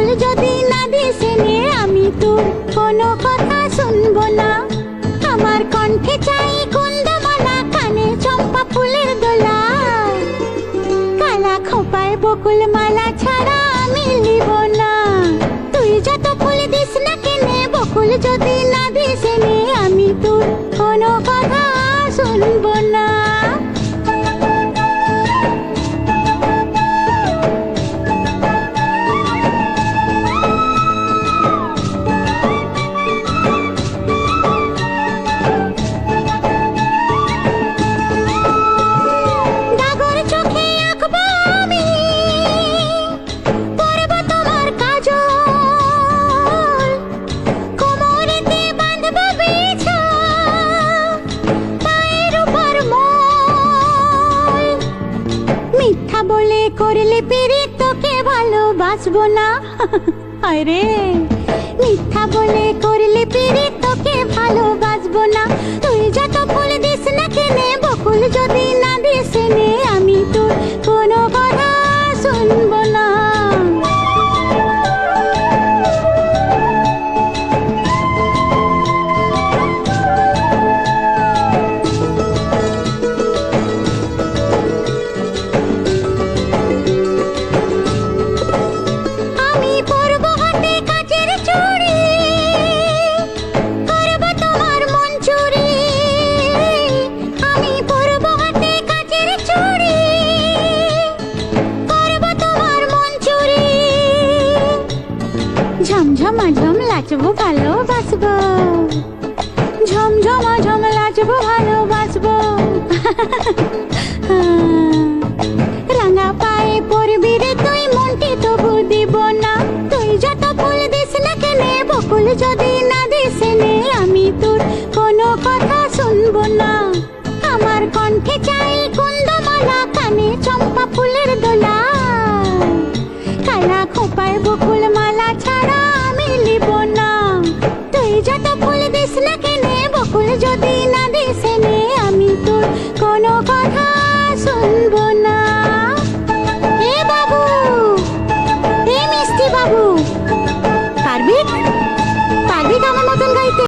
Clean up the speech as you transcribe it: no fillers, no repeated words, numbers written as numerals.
বকুল যদি না দিস এনে আমি তোর কোনো কথা শুনবো না। আমার কণ্ঠে চাই কুন্দমালা, কানে চম্পা ফুলের দোলা। কালা খোপায় বকুল মালা ছাড়া আমি নিব না। তুই যত ফুল দিস না কেনে, বকুল যদি না দিস এনে আমি তোর কোনো কথা শুনবো না। ডাগর চোখে আঁকবো আমি, পরব তোমার কাজল। কোমরেতে বাঁধব বিছা, পায়ের উপর মল। মিথ্যা বলে করলে পীড়িত, তোকে ভালোবাসবো না। আরে মিথ্যা বলে করলে পীড়িত, তোকে ভালোবাসবো না। তুই যত ফুল দিস না কেনে, বকুল যদি না দিস এনে আমি তোর কোনো কথা শুনবো না। আমি পরব হাতে কাচের চুড়ি, করব তোমার মন চুরি। আমি পরব হাতে কাচের চুড়ি, করব তোমার মন চুরি। ঝমঝমা ঝম লাচবো ভালোবাসবো, ঝমঝমা ঝম লাচবো ভালোবাসবো।